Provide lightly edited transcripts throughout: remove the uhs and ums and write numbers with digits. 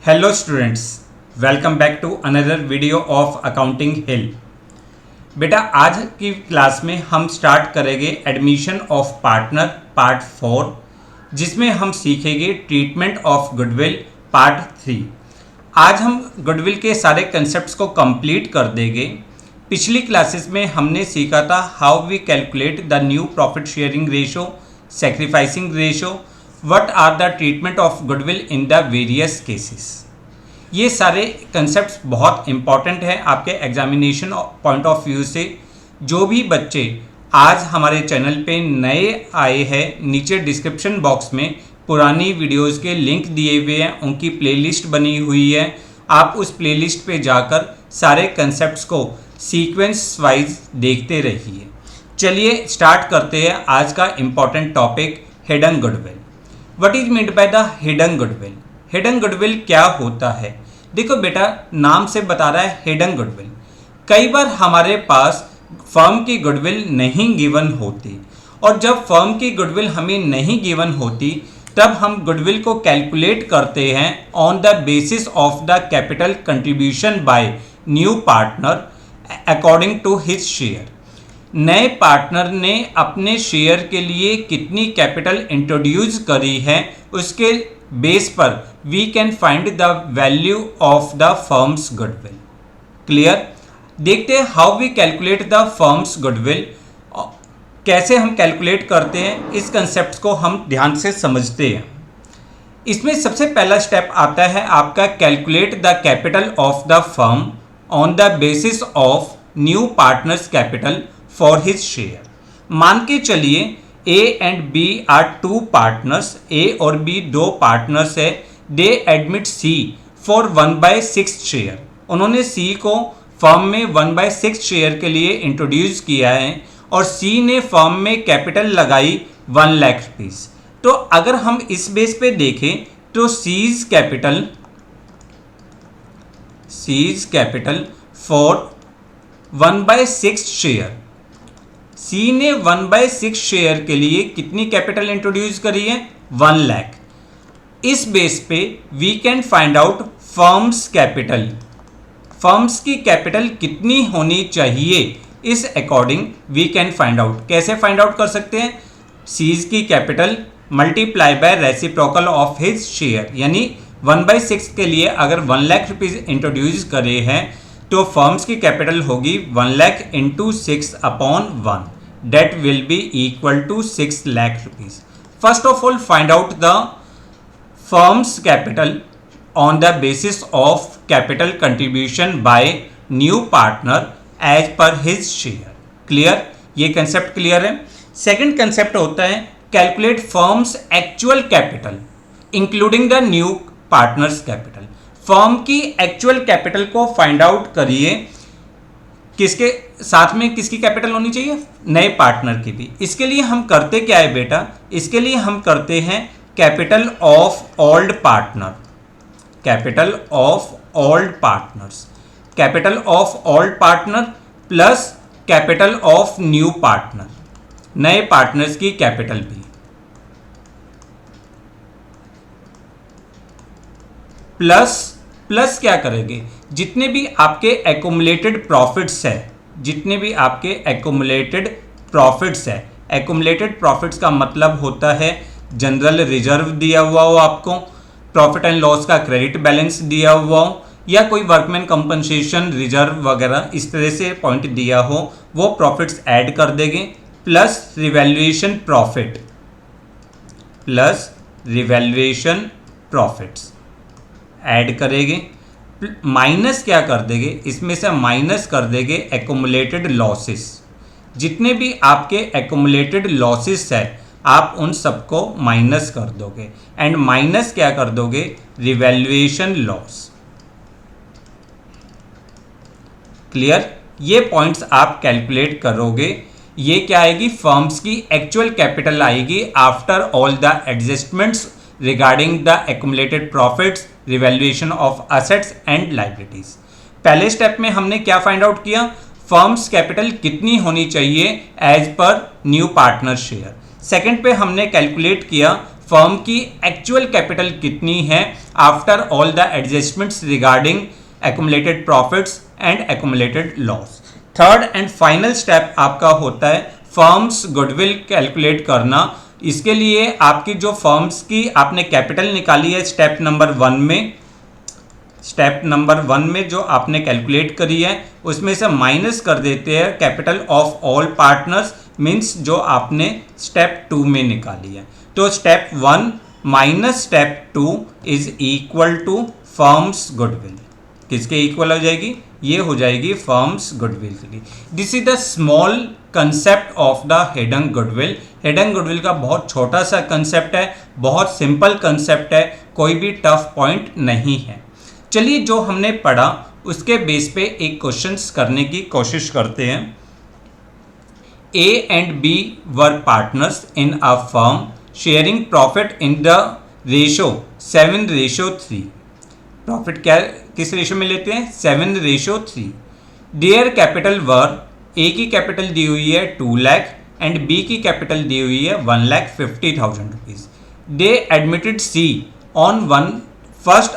Hello students, welcome back to another video of accounting hill. बेटा आज की class में हम स्टार्ट करेंगे एडमिशन ऑफ पार्टनर पार्ट 4, जिसमें हम सीखेंगे ट्रीटमेंट ऑफ गुडविल पार्ट 3। आज हम गुडविल के सारे कंसेप्ट्स को कंप्लीट कर देंगे। पिछली क्लासेस में हमने सीखा था how we calculate the new profit sharing ratio, sacrificing ratio, what are the treatment of goodwill in the various cases. ये सारे कंसेप्ट्स बहुत इंपॉर्टेंट हैं आपके एग्जामिनेशन पॉइंट ऑफ व्यू से। जो भी बच्चे आज हमारे चैनल पे नए आए हैं, नीचे डिस्क्रिप्शन बॉक्स में पुरानी वीडियोस के लिंक दिए हुए हैं, उनकी प्लेलिस्ट बनी हुई है। आप उस प्लेलिस्ट पे जाकर सारे कंसेप्ट्स को सीक्वेंस वाइज देखते रहिए। चलिए स्टार्ट करते हैं आज का important topic, hidden goodwill. What is meant by the hidden goodwill? Hidden goodwill क्या होता है? देखो बेटा, नाम से बता रहा है हिडन गुडविल। कई बार हमारे पास फर्म की गुडविल नहीं गिवन होती, और जब फर्म की गुडविल हमें नहीं गिवन होती तब हम गुडविल को कैलकुलेट करते हैं on the basis of the capital contribution by new partner according to his share. नए पार्टनर ने अपने शेयर के लिए कितनी कैपिटल इंट्रोड्यूस करी है, उसके बेस पर we can find the value of the firm's goodwill. Clear? देखते हैं how we calculate the firm's goodwill. कैसे हम कैलकुलेट करते हैं, इस कंसेप्ट को हम ध्यान से समझते हैं। इसमें सबसे पहला स्टेप आता है आपका calculate the capital of the firm on the basis of new partners capital for his share. मान के चलिए A and B are two partners, A और बी दो पार्टनर्स है। They admit C for 1/6 share. उन्होंने सी को firm में 1/6 share के लिए इंट्रोड्यूस किया है, और सी ने फर्म में कैपिटल लगाई 1 लाख रुपीज़। तो अगर हम इस बेस पे देखें तो सीज कैपिटल फॉर 1/6 शेयर, सी ने 1/6 शेयर के लिए कितनी कैपिटल इंट्रोड्यूस करी है? 1 लाख। इस बेस पे we can find out firm's capital. Firm's की कैपिटल कितनी होनी चाहिए, इस according we can find out. कैसे फाइंड आउट कर सकते हैं? सीज की capital multiply by reciprocal of his share, यानी 1/6 के लिए अगर 1 लाख रुपीज़ इंट्रोड्यूस करे हैं तो फर्म्स की कैपिटल होगी 1 lakh into 6/1, that will be equal to 6 lakh rupees. First of all, find out the firm's capital on the basis of capital contribution by new partner as per his share. Clear? ये concept clear है। Second concept होता है calculate firm's actual capital including the new partner's capital. Firm की actual capital को find out करिए। किसके साथ में किसकी कैपिटल होनी चाहिए? नए पार्टनर की भी। इसके लिए हम करते क्या है बेटा? इसके लिए हम करते हैं capital of old partner, capital of old partners, capital of old partner plus capital of new partner, नए पार्टनर्स की कैपिटल भी, प्लस क्या करेंगे? जितने भी आपके एक्युमुलेटेड प्रॉफिट्स है, जितने भी आपके एक्युमुलेटेड प्रॉफिट्स है, एक्युमुलेटेड प्रॉफिट्स का मतलब होता है जनरल रिजर्व दिया हुआ हो आपको, प्रॉफिट एंड लॉस का क्रेडिट बैलेंस दिया हुआ हो, या कोई वर्कमैन कंपनसेशन रिजर्व वगैरह इस तरह से पॉइंट दिया हो, वो प्रॉफिट्स ऐड कर देंगे, plus revaluation profit, plus revaluation profits add करेंगे। माइनस क्या कर देंगे? इसमें से माइनस कर देंगे एक्युमुलेटेड लॉसेस। जितने भी आपके एक्युमुलेटेड लॉसेस है आप उन सबको माइनस कर दोगे, एंड माइनस क्या कर दोगे? Revaluation loss. क्लियर? ये पॉइंट्स आप कैलकुलेट करोगे। ये क्या आएगी? फर्म्स की एक्चुअल कैपिटल आएगी after all the adjustments regarding the accumulated profits, revaluation of assets and liabilities. पहले स्टेप में हमने क्या फाइंड आउट किया? फर्म्स कैपिटल कितनी होनी चाहिए as per new partner share. Second पे हमने कैलकुलेट किया फर्म की एक्चुअल कैपिटल कितनी है after all the adjustments regarding accumulated profits and accumulated loss. Third and final step आपका होता है फर्म्स गुडविल कैलकुलेट करना। इसके लिए आपकी जो फर्म्स की आपने कैपिटल निकाली है स्टेप नंबर वन में जो आपने कैलकुलेट करी है उसमें से माइनस कर देते हैं capital of all partners, means जो आपने स्टेप 2 में निकाली है। तो step 1 minus step 2 is equal to firm's goodwill. किसके इक्वल हो जाएगी? ये हो जाएगी फर्म्स गुडविल की। This is the small concept of the hidden goodwill. Hidden goodwill का बहुत छोटा सा कंसेप्ट है, बहुत सिंपल कंसेप्ट है, कोई भी टफ पॉइंट नहीं है। चलिए जो हमने पढ़ा उसके बेस पे एक क्वेश्चंस करने की कोशिश करते हैं। A and B were partners in a firm sharing profit in the ratio 7:3। Profit क्या किस रेशो में लेते हैं? 7:3। देयर कैपिटल वर, ए की कैपिटल दी हुई है 2 लाख एंड बी की कैपिटल दी हुई है 1,50,000 rupees. They admitted C on 1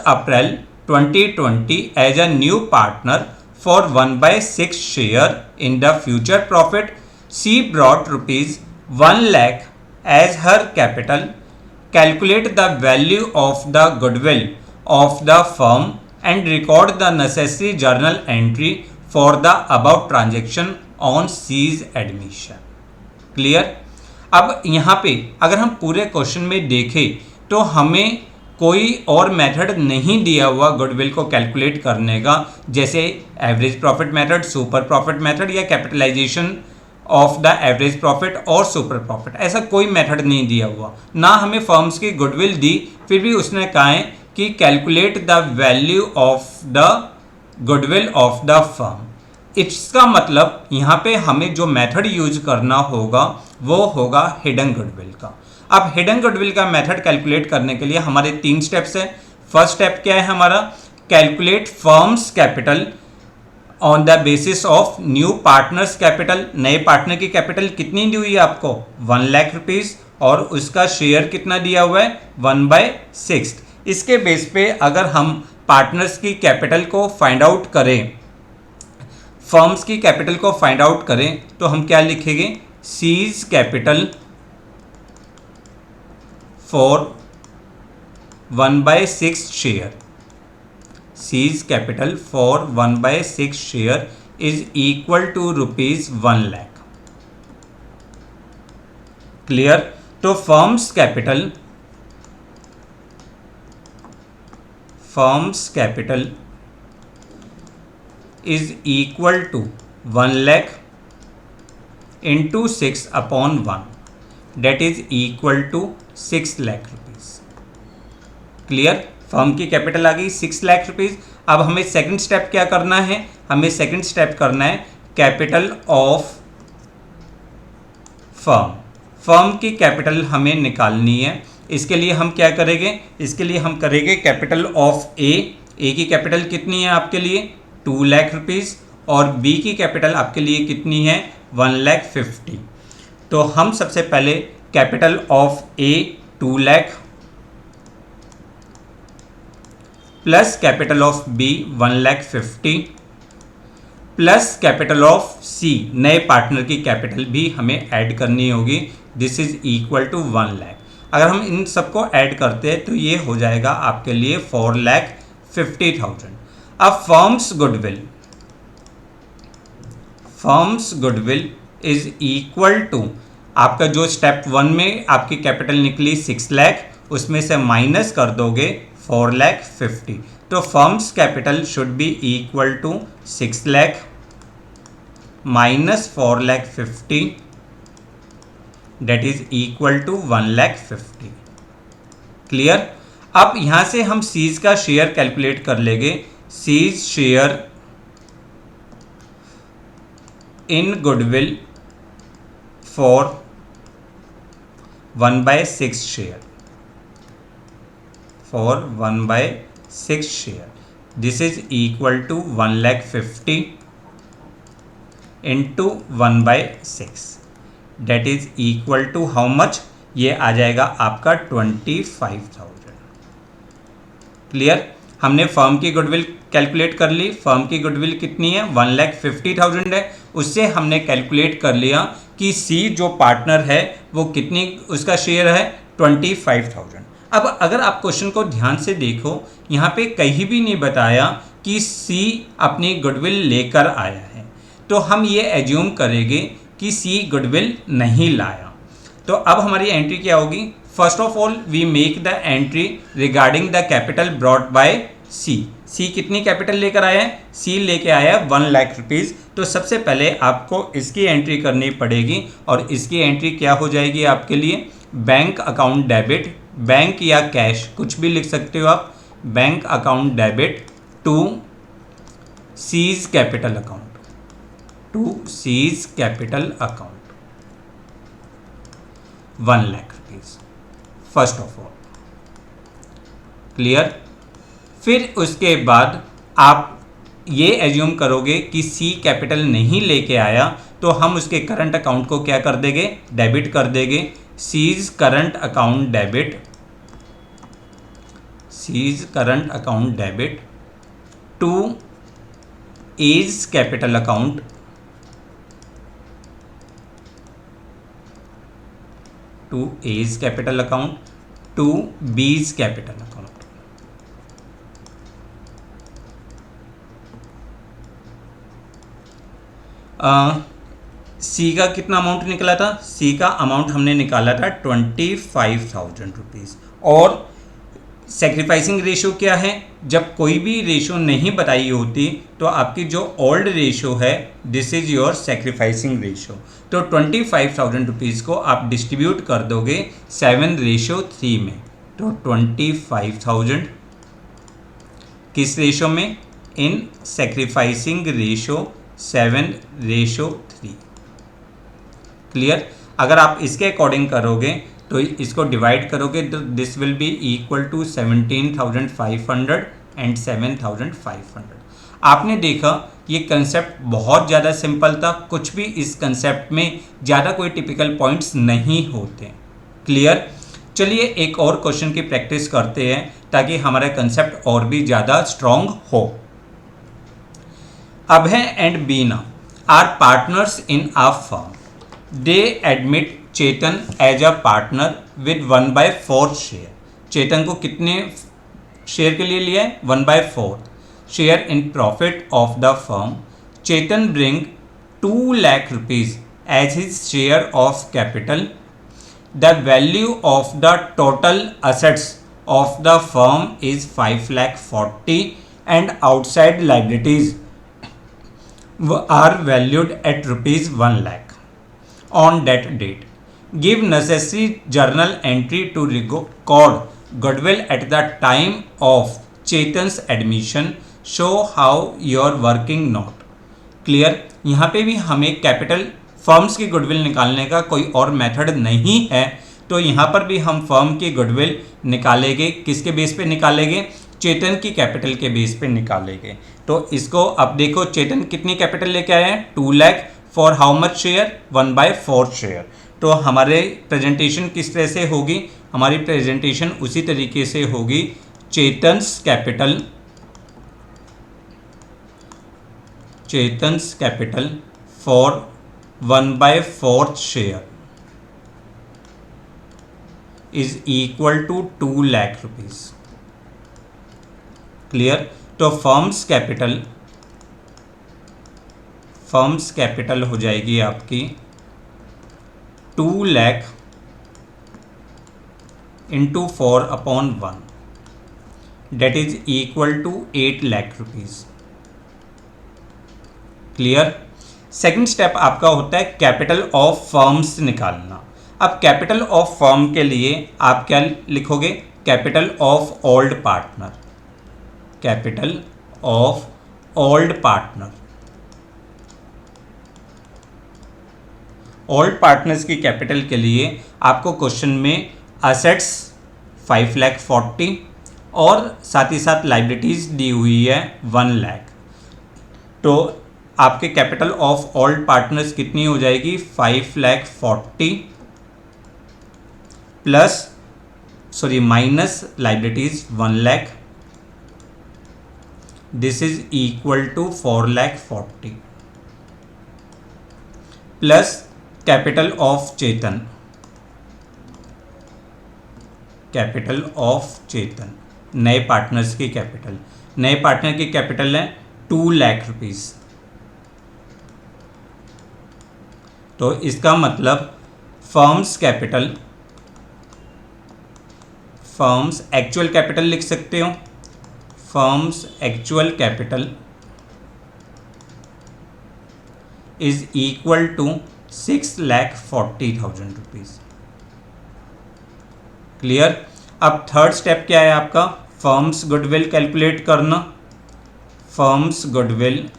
April 2020 as a new partner for 1/6 share in the future profit. She brought rupees 1 lakh as her capital. Calculate the value of the goodwill of the firm and record the necessary journal entry for the above transaction on C's admission. Clear? अब यहाँ पे अगर हम पूरे question में देखें तो हमें कोई और मेथड नहीं दिया हुआ गुडविल को कैलकुलेट करने का, जैसे average profit method, super profit method या capitalisation of the average profit और सुपर प्रॉफिट। ऐसा कोई मेथड नहीं दिया हुआ, ना हमें फर्म्स की गुडविल दी, फिर भी उसने कहा है कि calculate the value of the goodwill of the firm. इसका मतलब यहाँ पे हमें जो मेथड यूज करना होगा वो होगा हिडन गुडविल का। अब हिडन गुडविल का मेथड कैलकुलेट करने के लिए हमारे 3 स्टेप्स हैं। फर्स्ट स्टेप क्या है हमारा? Calculate firms capital on the basis of new partners capital. नए पार्टनर की कैपिटल कितनी दी हुई है आपको? 1 लाख रुपीज, और उसका शेयर कितना दिया हुआ है? 1/6। इसके बेस पे अगर हम पार्टनर्स की कैपिटल को फाइंड आउट करें, फर्म्स की कैपिटल को फाइंड आउट करें, तो हम क्या लिखेंगे? Seize capital for 1/6 share. C's capital for 1/6 share is equal to rupees 1 lakh. Clear? तो firm's capital is equal to 1 lakh into 6/1, that is equal to 6 lakh rupees. Clear? Firm की capital आ गई 6 lakh rupees. अब हमें second step क्या करना है? हमें second step करना है कैपिटल ऑफ फर्म। फर्म की कैपिटल हमें निकालनी है। इसके लिए हम क्या करेंगे? इसके लिए हम करेंगे कैपिटल ऑफ ए। ए की कैपिटल कितनी है आपके लिए? 2 लाख रुपीज, और बी की कैपिटल आपके लिए कितनी है? 1,50,000। तो हम सबसे पहले capital of A 2 lakh plus capital of B 1,50,000 plus capital of C, नए पार्टनर की कैपिटल भी हमें ऐड करनी होगी। This is equal to 1 lakh. अगर हम इन सबको ऐड करते हैं तो ये हो जाएगा आपके लिए 4,50,000। अब firm's goodwill is equal to आपका जो स्टेप 1 में आपकी कैपिटल निकली 6 लाख, उसमें से माइनस कर दोगे 4,50,000। तो firm's capital should be equal to 6 lakh minus 4,50,000, that is equal to 1,50,000। Clear? अब यहां से हम सीज का शेयर कैलकुलेट कर लेंगे। C's share in goodwill for 1/6 share, for 1/6 share. This is equal to 1,50,000 into 1/6. That is equal to how much? ये आ जाएगा आपका 25,000। क्लियर। हमने फर्म की गुडविल कैलकुलेट कर ली। फर्म की गुडविल कितनी है, 1,50,000 है। उससे हमने कैलकुलेट कर लिया कि सी जो पार्टनर है वो कितनी उसका शेयर है, 25,000। अब अगर आप क्वेश्चन को ध्यान से देखो, यहाँ पे कहीं भी नहीं बताया कि सी अपनी गुडविल लेकर आया है, तो हम ये एज्यूम करेंगे कि सी गुडविल नहीं लाया। तो अब हमारी एंट्री क्या होगी, first of all we make the entry regarding the capital brought by C. C कितनी कैपिटल लेकर आया है, सी लेके आया है 1 लाख रुपीज़। तो सबसे पहले आपको इसकी एंट्री करनी पड़ेगी और इसकी एंट्री क्या हो जाएगी आपके लिए, बैंक अकाउंट डेबिट, बैंक या कैश कुछ भी लिख सकते हो आप, bank account debit to C's capital account, to C's capital account 1 lakh rupees first of all. Clear. फिर उसके बाद आप ये एज्यूम करोगे कि सी कैपिटल नहीं लेके आया, तो हम उसके करंट अकाउंट को क्या कर देंगे, डेबिट कर देंगे। C's current account debit, C's current account debit to A's capital account, to A's capital account to B's capital account. C का कितना अमाउंट निकला था, सी का अमाउंट हमने निकाला था 25,000 रुपीज़। और सेक्रीफाइसिंग रेशो क्या है, जब कोई भी रेशो नहीं बताई होती तो आपकी जो ओल्ड रेशो है this is your sacrificing ratio. तो 25,000 रुपीज़ को आप डिस्ट्रीब्यूट कर दोगे 7:3 में। तो 25,000 किस रेशो में, इन सेक्रीफाइसिंग रेशो 7:3। क्लियर। अगर आप इसके अकॉर्डिंग करोगे तो इसको डिवाइड करोगे तो this will be equal to 17,500 and 7,500। आपने देखा ये कंसेप्ट बहुत ज़्यादा सिंपल था, कुछ भी इस कंसेप्ट में ज़्यादा कोई टिपिकल पॉइंट्स नहीं होते। क्लियर। चलिए एक और क्वेश्चन की प्रैक्टिस करते हैं ताकि हमारा कंसेप्ट और भी ज़्यादा स्ट्रॉन्ग हो। Abhay and Beena are partners in a firm. They admit Chetan as a partner with 1/4 share. Chetan को कितने शेयर के लिए लिया है, 1/4 share in profit of the firm. Chetan bring 2 lakh rupees as his share of capital. The value of the total assets of the firm is 5,40,000 and outside liabilities are valued at rupees 1 lakh on that date. Give necessary journal entry to record goodwill at the time of Chetan's admission. Show how you're working note. Clear. यहाँ पे भी हमें capital firm's की goodwill निकालने का कोई और method नहीं है, तो यहाँ पर भी हम फर्म की गुडविल निकालेंगे। किसके बेस पे निकालेंगे, चेतन की कैपिटल के बेस पे निकालेंगे। तो इसको अब देखो, चेतन कितनी कैपिटल लेके आए हैं, 2 lakh for how much share, 1/4 share. तो हमारे प्रेजेंटेशन किस तरह से होगी, हमारी प्रेजेंटेशन उसी तरीके से होगी। Chetan's capital for 1/4 share is equal to 2 lakh rupees. Clear. तो फर्म्स कैपिटल हो जाएगी आपकी 2 lakh into 4/1 that is equal to 8 lakh rupees. Clear. Second step आपका होता है कैपिटल ऑफ फर्म्स निकालना। अब कैपिटल ऑफ फर्म के लिए आप क्या लिखोगे, capital of old partner, capital of old partner. Old partners की कैपिटल के लिए आपको क्वेश्चन में असेट्स 5,40,000 और साथ ही साथ लाइबिलिटीज़ दी हुई है 1 लाख। तो आपके कैपिटल ऑफ ओल्ड पार्टनर्स कितनी हो जाएगी, 5,40,000 minus liabilities 1 lakh, this is equal to 4,40,000 plus capital of Chetan, नए पार्टनर्स की कैपिटल, नए पार्टनर की कैपिटल है 2 लाख रुपीस। तो इसका मतलब फर्म्स एक्चुअल कैपिटल लिख सकते हो, firm's actual capital is equal to 6,40,000 rupees. Clear. अब थर्ड स्टेप क्या है आपका, फर्म्स गुडविल कैलकुलेट करना। Firm's goodwill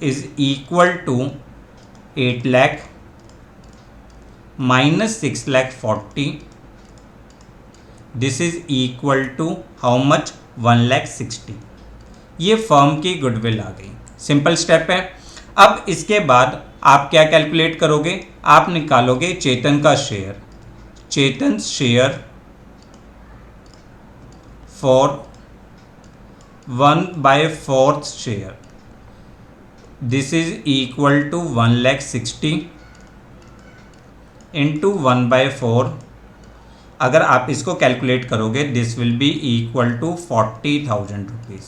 is equal to 8 lakh minus 6,40,000, this is equal to how much, 1,60,000। ये फर्म की गुडविल आ गई। सिंपल स्टेप है। अब इसके बाद आप क्या कैलकुलेट करोगे, आप निकालोगे चेतन का share, Chetan share for 1/4 share, this is equal to 1,60,000 into 1/4। अगर आप इसको कैलकुलेट करोगे this will be equal to 40,000 rupees.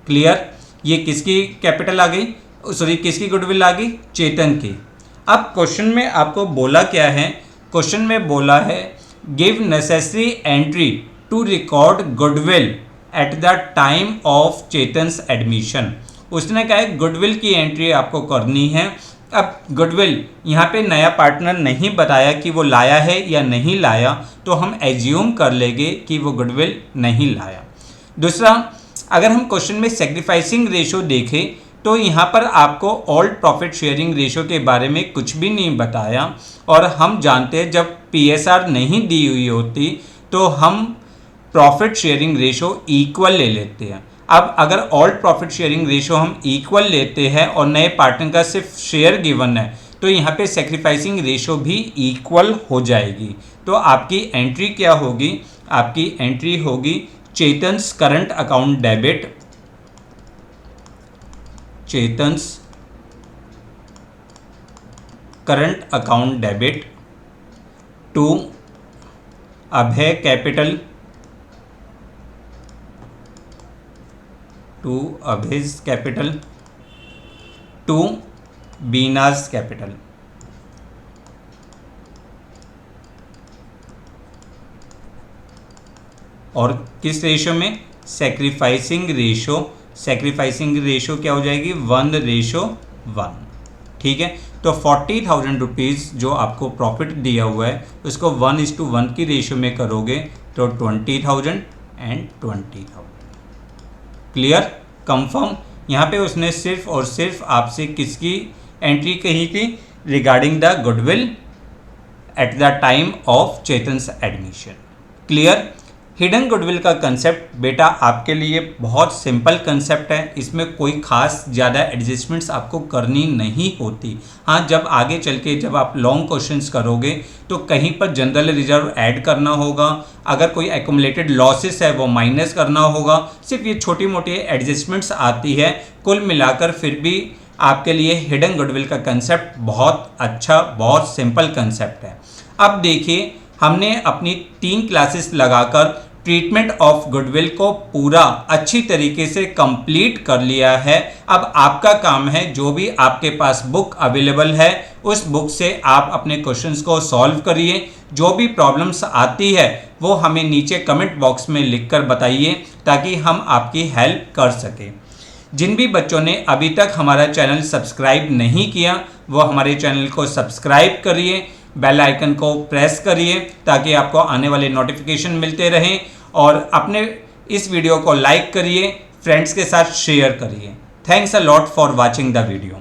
Clear. ये किसकी कैपिटल आ गई, सॉरी किसकी गुडविल आ गई, चेतन की। अब क्वेश्चन में आपको बोला क्या है, क्वेश्चन में बोला है give necessary entry to record goodwill at the time of Chetan's admission. उसने कहा है गुडविल की एंट्री आपको करनी है। अब गुडविल यहाँ पे नया पार्टनर नहीं बताया कि वो लाया है या नहीं लाया, तो हम एज्यूम कर लेंगे कि वो गुडविल नहीं लाया। दूसरा, अगर हम क्वेश्चन में सेक्रीफाइसिंग रेशो देखें तो यहाँ पर आपको ओल्ड प्रॉफिट शेयरिंग रेशो के बारे में कुछ भी नहीं बताया, और हम जानते हैं जब PSR नहीं दी हुई होती तो हम प्रॉफिट शेयरिंग रेशो इक्वल ले लेते हैं। अब अगर ओल्ड प्रॉफिट शेयरिंग रेशो हम इक्वल लेते हैं और नए पार्टनर का सिर्फ शेयर गिवन है, तो यहाँ पे सेक्रीफाइसिंग रेशो भी इक्वल हो जाएगी। तो आपकी एंट्री क्या होगी, आपकी एंट्री होगी Chetan's current account debit, Chetan's current account debit to Abhay capital, to Abhay's capital, to Beena's capital. और किस रेशो में, सेक्रीफाइसिंग रेशो। सेक्रीफाइसिंग रेशो क्या हो जाएगी, 1:1। ठीक है। तो 40,000 रुपीज़ जो आपको प्रॉफिट दिया हुआ है उसको 1:1 की रेशो में करोगे तो 20,000 एंड 20,000। Clear, confirm. यहाँ पे उसने सिर्फ और सिर्फ आपसे किसकी एंट्री कही थी, regarding the goodwill at the time of Chetan's admission. Clear. Hidden goodwill का कंसेप्ट बेटा आपके लिए बहुत सिंपल कंसेप्ट है, इसमें कोई खास ज़्यादा एडजस्टमेंट्स आपको करनी नहीं होती। हाँ, जब आगे चल के जब आप लॉन्ग क्वेश्चंस करोगे तो कहीं पर जनरल रिजर्व ऐड करना होगा, अगर कोई एक्यूमुलेटेड लॉसेस है वो माइनस करना होगा। सिर्फ ये छोटी मोटी एडजस्टमेंट्स आती है, कुल मिलाकर फिर भी आपके लिए हिडन गुडविल का कंसेप्ट बहुत अच्छा, बहुत सिंपल कंसेप्ट है। अब देखिए, हमने अपनी 3 क्लासेस लगाकर ट्रीटमेंट ऑफ गुडविल को पूरा अच्छी तरीके से कंप्लीट कर लिया है। अब आपका काम है, जो भी आपके पास बुक अवेलेबल है उस बुक से आप अपने क्वेश्चंस को सॉल्व करिए। जो भी प्रॉब्लम्स आती है वो हमें नीचे कमेंट बॉक्स में लिखकर बताइए ताकि हम आपकी हेल्प कर सकें। जिन भी बच्चों ने अभी तक हमारा चैनल सब्सक्राइब नहीं किया वो हमारे चैनल को सब्सक्राइब करिए, बेल आइकन को प्रेस करिए ताकि आपको आने वाले नोटिफिकेशन मिलते रहें, और अपने इस वीडियो को लाइक करिए, फ्रेंड्स के साथ शेयर करिए। Thanks a lot for watching the video.